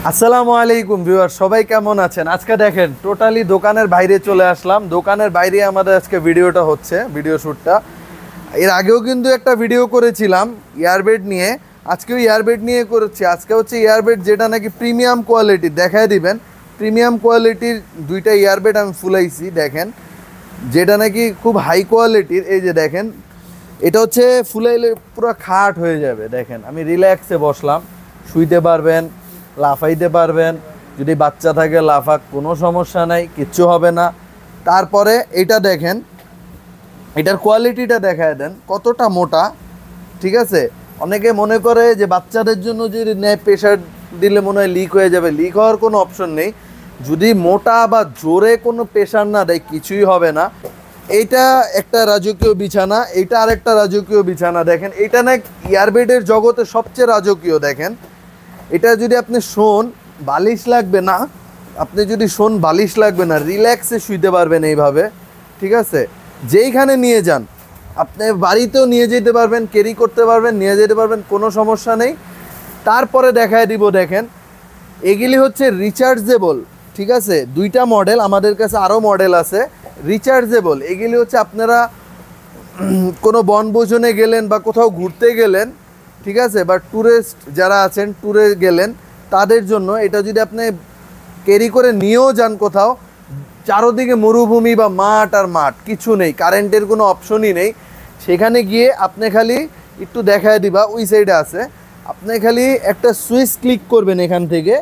আসসালামু আলাইকুম ভিউয়ার, সবাই কেমন আছেন? আজকে দেখেন টোটালি দোকানের বাইরে চলে আসলাম। দোকানের বাইরে আমাদের আজকে ভিডিওটা হচ্ছে, ভিডিও শ্যুটটা। এর আগেও কিন্তু একটা ভিডিও করেছিলাম ইয়ারবেড নিয়ে, আজকেও ইয়ারবেড নিয়ে করেছি। আজকে হচ্ছে ইয়ারবেড যেটা নাকি প্রিমিয়াম কোয়ালিটির, দেখায় দিবেন। প্রিমিয়াম কোয়ালিটির দুইটা ইয়ারবেড আমি ফুলাইছি, দেখেন, যেটা নাকি খুব হাই কোয়ালিটির। এই যে দেখেন, এটা হচ্ছে ফুলাইলে পুরো খাট হয়ে যাবে। দেখেন আমি রিল্যাক্সে বসলাম, শুইতে পারবেন, লাফাইতে পারবেন, যদি বাচ্চা থাকে লাফাক, কোনো সমস্যা নাই, কিচ্ছু হবে না। তারপরে এটা দেখেন, এটার কোয়ালিটিটা দেখায় দেন কতটা মোটা, ঠিক আছে? অনেকে মনে করে যে বাচ্চাদের জন্য যদি নেয় প্রেশার দিলে মনে হয় লিক হয়ে যাবে। লিক হওয়ার কোনো অপশন নেই, যদি মোটা বা জোরে কোনো প্রেশার না দেয় কিছুই হবে না। এইটা একটা রাজকীয় বিছানা, এইটা আরেকটা রাজকীয় বিছানা। দেখেন এটা না ইয়ারবেডের জগতে সবচেয়ে রাজকীয়। দেখেন এটা যদি আপনি শোন, বালিশ লাগবে না, আপনি যদি শোন বালিশ লাগবে না, রিল্যাক্সে শুইতে পারবেন এইভাবে, ঠিক আছে? যেইখানে নিয়ে যান, আপনি বাড়িতেও নিয়ে যেতে পারবেন, ক্যারি করতে পারবেন, নিয়ে যেতে পারবেন, কোনো সমস্যা নেই। তারপরে দেখায় দিব, দেখেন এগুলি হচ্ছে রিচার্জেবল, ঠিক আছে? দুইটা মডেল, আমাদের কাছে আরও মডেল আছে রিচার্জেবল। এগুলি হচ্ছে আপনারা কোনো বনভোজনে গেলেন বা কোথাও ঘুরতে গেলেন, ঠিক আছে, বা ট্যুরিস্ট যারা আছেন ট্যুরে গেলেন তাদের জন্য। এটা যদি আপনি ক্যারি করে নিয়েও যান কোথাও, চারোদিকে মরুভূমি বা মাঠ আর মাঠ, কিছু নেই, কারেন্টের কোনো অপশনই নেই, সেখানে গিয়ে আপনি খালি একটু দেখায় দিবা, ওই সাইডে আছে, আপনি খালি একটা সুইচ ক্লিক করবেন, এখান থেকে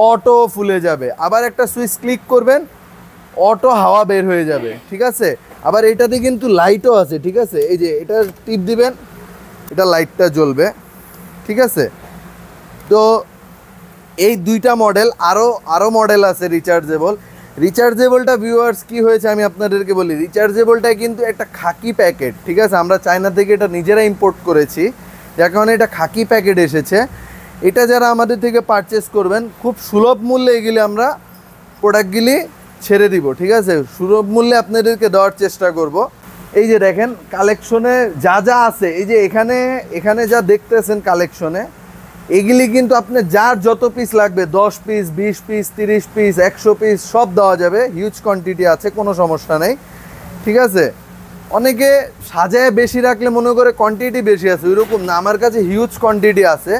অটো ফুলে যাবে। আবার একটা সুইচ ক্লিক করবেন, অটো হাওয়া বের হয়ে যাবে, ঠিক আছে? আবার এটাতে কিন্তু লাইটও আছে, ঠিক আছে? এই যে এটা টিপ দিবেন, এটা লাইটটা জ্বলবে, ঠিক আছে? তো এই দুইটা মডেল, আরও মডেল আছে রিচার্জেবল। রিচার্জেবলটা ভিউয়ার্স কি হয়েছে আমি আপনাদেরকে বলি, রিচার্জেবলটা কিন্তু একটা খাকি প্যাকেট, ঠিক আছে? আমরা চায়না থেকে এটা নিজেরা ইম্পোর্ট করেছি, যার কারণে এটা খাকি প্যাকেট এসেছে। এটা যারা আমাদের থেকে পারচেস করবেন, খুব সুলভ মূল্যে এগুলি আমরা প্রোডাক্টগুলি ছেড়ে দিব, ঠিক আছে? সুলভ মূল্যে আপনাদেরকে দেওয়ার চেষ্টা করব। এই যে দেখেন কালেকশনে যা যা আছে, এই যে এখানে যা দেখতেছেন কালেকশনে, এগুলি কিন্তু আপনি যার যত পিস লাগবে, 10 পিস, 20 পিস, 30 পিস, 100 পিস সব দেওয়া যাবে। হিউজ কোয়ান্টিটি আছে, কোনো সমস্যা নেই, ঠিক আছে? অনেকে সাজায় বেশি রাখলে মনে করে কোয়ান্টিটি বেশি আছে, ওইরকম না, আমার কাছে হিউজ কোয়ান্টিটি আছে,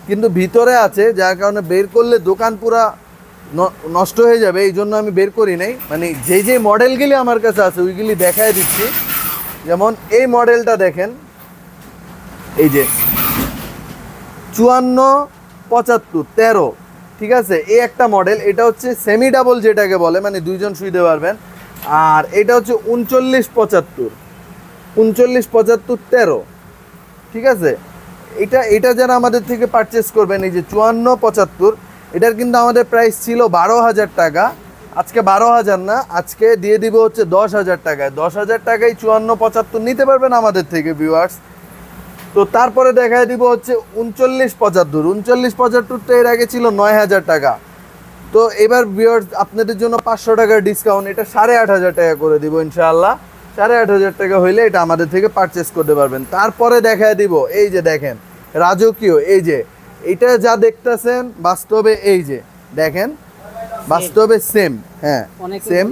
কিন্তু ভিতরে আছে, যার কারণে বের করলে দোকান পুরা নষ্ট হয়ে যাবে, এই জন্য আমি বের করি নাই। মানে যে মডেলগুলি আমার কাছে আছে ওইগুলি দেখায় দিচ্ছি। যেমন এই মডেলটা দেখেন, এই যে 547513, ঠিক আছে? এই একটা মডেল, এটা হচ্ছে সেমি ডাবল যেটাকে বলে, মানে দুইজন শুইতে পারবেন। আর এটা হচ্ছে 397513, ঠিক আছে? এটা যারা আমাদের থেকে পারচেস করবেন, এই যে 5475, এটার কিন্তু আমাদের প্রাইস ছিল 12,000 টাকা। আজকে 12,000 না, আজকে দিয়ে দিব হচ্ছে 10,000 টাকায়। 10,000 টাকায় 5475 নিতে পারবেন আমাদের থেকে ভিউয়ার্স। তো তারপরে দেখায় দিব হচ্ছে 3975। 3975টা এর আগে ছিল 9,000 টাকা। তো এবার ভিউয়ার্স আপনাদের জন্য 500 টাকার ডিসকাউন্ট, এটা 8,500 টাকা করে দিব ইনশাআল্লাহ। 8,500 টাকা হইলে এটা আমাদের থেকে পারচেস করতে পারবেন। তারপরে দেখায় দিব, এই যে দেখেন রাজকীয়, এই যে এটা যা দেখতেছেন বাস্তবে, এই যে দেখেন বাস্তবে সেম, হ্যাঁ সেম,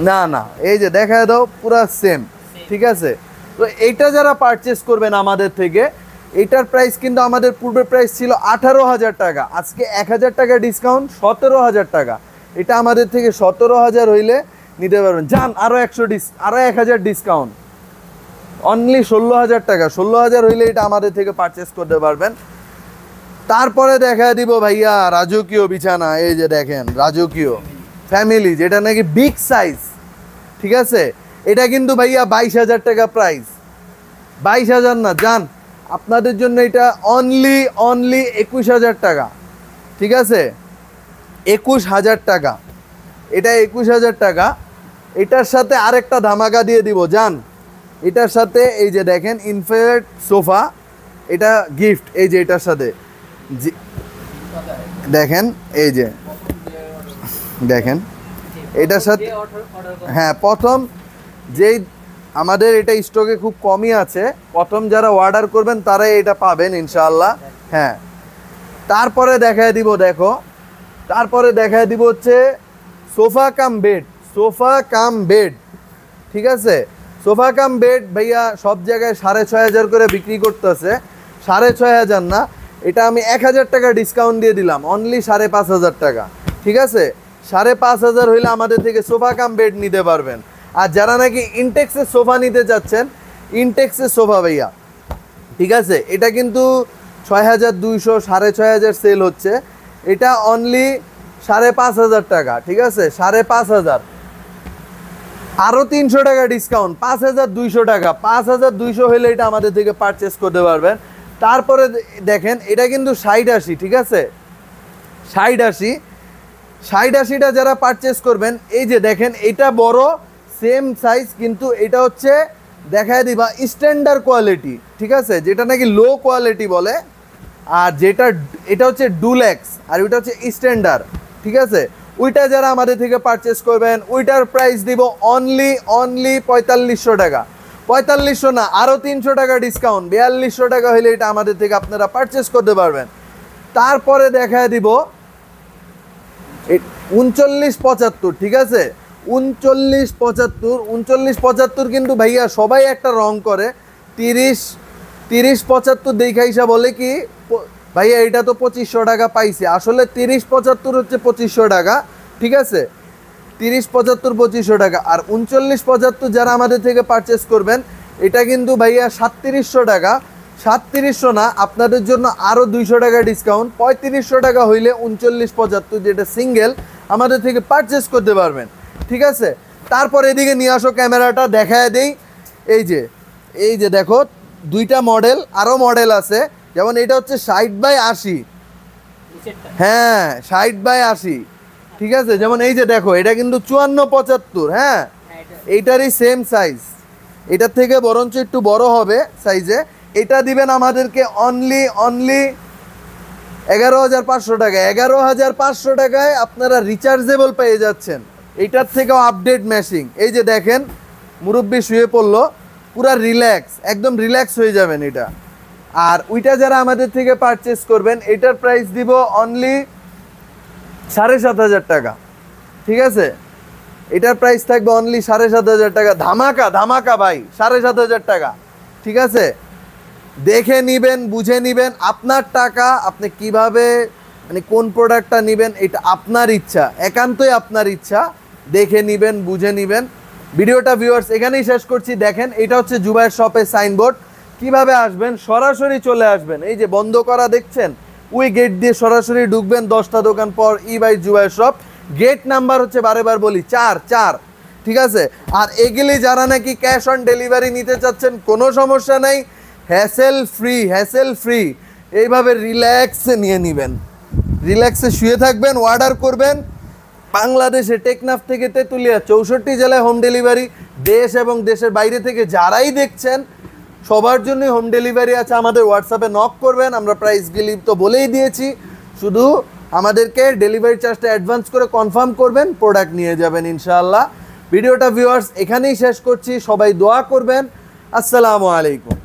না না, এই যে দেখায় দাও পুরা সেম, ঠিক আছে? তো এইটা যারা পারচেস করবেন আমাদের থেকে, এইটার প্রাইস কিন্তু আমাদের পূর্বের প্রাইস ছিল 18,000 টাকা, আজকে 1,000 টাকা ডিসকাউন্ট, 17,000 টাকা। এটা আমাদের থেকে 17,000 হইলে নিতে পারবেন। যান আরও 1,000 ডিসকাউন্ট, অনলি 16,000 টাকা। 16,000 হইলে এটা আমাদের থেকে পারচেস করতে পারবেন। তারপরে দেখা দিব ভাইয়া রাজকীয় বিছানা, এই যে দেখেন রাজকীয় ফ্যামিলি, যেটা নাকি বিগ সাইজ, ঠিক আছে? এটা কিন্তু ভাইয়া 22,000 টাকা প্রাইস, 22,000 না, যান আপনাদের জন্য এটা অনলি 21,000 টাকা, ঠিক আছে? 21,000 টাকা, এটা 21,000 টাকা। এটার সাথে আরেকটা ধামাকা দিয়ে দিব, যান এটার সাথে এই যে দেখেন ইনফ্রারেড সোফা, এটা গিফট, এই যে এটার সাথে দেখেন, এই যে দেখেন এটার সাথে, হ্যাঁ প্রথম যেই আমাদের এটা স্টকে খুব কমই আছে, প্রথম যারা অর্ডার করবেন তারাই এটা পাবেন ইনশাআল্লাহ। হ্যাঁ তারপরে দেখায় দিব, দেখো তারপরে দেখায় দিব হচ্ছে sofa cum bed, sofa cum bed, ঠিক আছে। সোফা কাম বেড ভাইয়া সব জায়গায় 6,500 করে বিক্রি করতেছে, 6,500 না, এটা আমি 1,000 টাকা ডিসকাউন্ট দিয়ে দিলাম, অনলি 5,500 টাকা, ঠিক আছে। 5,500 হইলে আমাদের থেকে সোফা কাম বেড নিতে পারবেন। আর যারা নাকি ইনটেক্সের সোফা নিতে চাচ্ছেন, ইনটেক্সের সোফা ভাইয়া, ঠিক আছে, এটা কিন্তু 6,200 6,500 সেল হচ্ছে, এটা অনলি 5,500 টাকা, ঠিক আছে, 5,500, আরও 300 টাকা ডিসকাউন্ট, 5,200 টাকা, 5,200 হলে এটা আমাদের থেকে পারচেস করতে পারবেন। তারপরে দেখেন এটা কিন্তু 60-80, ঠিক আছে, 60-80টা যারা পারচেস করবেন, এই যে দেখেন এটা বড় সেম সাইজ, কিন্তু এটা হচ্ছে দেখায় দিবা স্ট্যান্ডার্ড কোয়ালিটি, ঠিক আছে, যেটা নাকি লো কোয়ালিটি বলে, আর যেটা এটা হচ্ছে ডুলেক্স আর ওইটা হচ্ছে স্ট্যান্ডার্ড, ঠিক আছে। ওইটা যারা আমাদের থেকে পারচেস করবেন ওইটার প্রাইস দিব অনলি 4,500 টাকা, 4,500 না, আরও 300 টাকা ডিসকাউন্ট, 4,200 টাকা হলে এটা আমাদের থেকে আপনারা পারচেস করতে পারবেন। তারপরে দেখায় দিব 3975, ঠিক আছে, 3975 কিন্তু ভাইয়া সবাই একটা রং করে, 30-75 দেখা হিসাব বলে কি ভাইয়া এটা তো 2,500 টাকা পাইছে, আসলে 30-75 হচ্ছে 2,500 টাকা, ঠিক আছে, 30-75 2,500 টাকা। আর 3975 যারা আমাদের থেকে পারচেস করবেন এটা কিন্তু ভাইয়া 3,700 টাকা, 3,700 না, আপনাদের জন্য আরও 200 টাকা ডিসকাউন্ট, 3,500 টাকা হইলে 3975 যেটা সিঙ্গেল আমাদের থেকে পারচেস করতে পারবেন, ঠিক আছে। তারপর এদিকে নিয়ে আসো ক্যামেরাটা দেখায় দেই, এই যে দেখো দুইটা মডেল, আরও মডেল আছে, যেমন এটা হচ্ছে 60/80, হ্যাঁ 60/80, ঠিক আছে, যেমন এই যে দেখো এটা কিন্তু 54-75, হ্যাঁ এইটারই সেম সাইজ, এটার থেকে বরঞ্চ একটু বড় হবে সাইজে, এটা দিবেন আমাদেরকে অনলি 11,500 টাকা, 11,500 টাকায় আপনারা রিচার্জেবল পেয়ে যাচ্ছেন, এইটার থেকেও আপডেট মেশিং। এই যে দেখেন মুরব্বি শুয়ে পড়লো, পুরা রিল্যাক্স, একদম রিল্যাক্স হয়ে যাবেন এটা। আর ওইটা যারা আমাদের থেকে পারচেস করবেন এটার প্রাইস দিব অনলি 7,500 টাকা, ঠিক আছে, এটার প্রাইস থাকবে অনলি 7,500 টাকা, ধামাকা ভাই, 7,500 টাকা, ঠিক আছে। দেখে নিবেন, বুঝে নিবেন, আপনার টাকা আপনি কিভাবে মানে কোন প্রোডাক্টটা নেবেন এটা আপনার ইচ্ছা, একান্তই আপনার ইচ্ছা, দেখে নিবেন, বুঝে নিবেন। ভিডিওটা ভিউয়ার্স এখানেই শেষ করছি। দেখেন এটা হচ্ছে জুবায়ের শপের সাইনবোর্ড, কিভাবে আসবেন, সরাসরি চলে আসবেন, এই যে বন্ধ করা দেখছেন ওই গেট দিয়ে সরাসরি ঢুকবেন, 10টা দোকান পর by Zubayer shop, gate number হচ্ছে বারেবার বলি 4, ঠিক আছে। আর এগুলি যারা নাকি ক্যাশ অন ডেলিভারি নিতে চাচ্ছেন কোনো সমস্যা নাই, হ্যাসেল ফ্রি, এইভাবে রিল্যাক্সে নিয়ে নেবেন, রিল্যাক্সে শুয়ে থাকবেন, অর্ডার করবেন, বাংলাদেশে টেকনাফ থেকে তেঁতুলিয়া 64 জেলায় হোম ডেলিভারি, দেশ এবং দেশের বাইরে থেকে যারাই দেখছেন সবার জন্যই হোম ডেলিভারি আছে। আমাদের হোয়াটসঅ্যাপে নক করবেন, আমরা প্রাইসগুলি তো বলেই দিয়েছি, শুধু আমাদেরকে ডেলিভারি চার্জটা অ্যাডভান্স করে কনফার্ম করবেন, প্রোডাক্ট নিয়ে যাবেন ইনশাআল্লাহ। ভিডিওটা ভিউয়ার্স এখানেই শেষ করছি, সবাই দোয়া করবেন। আসসালামু আলাইকুম।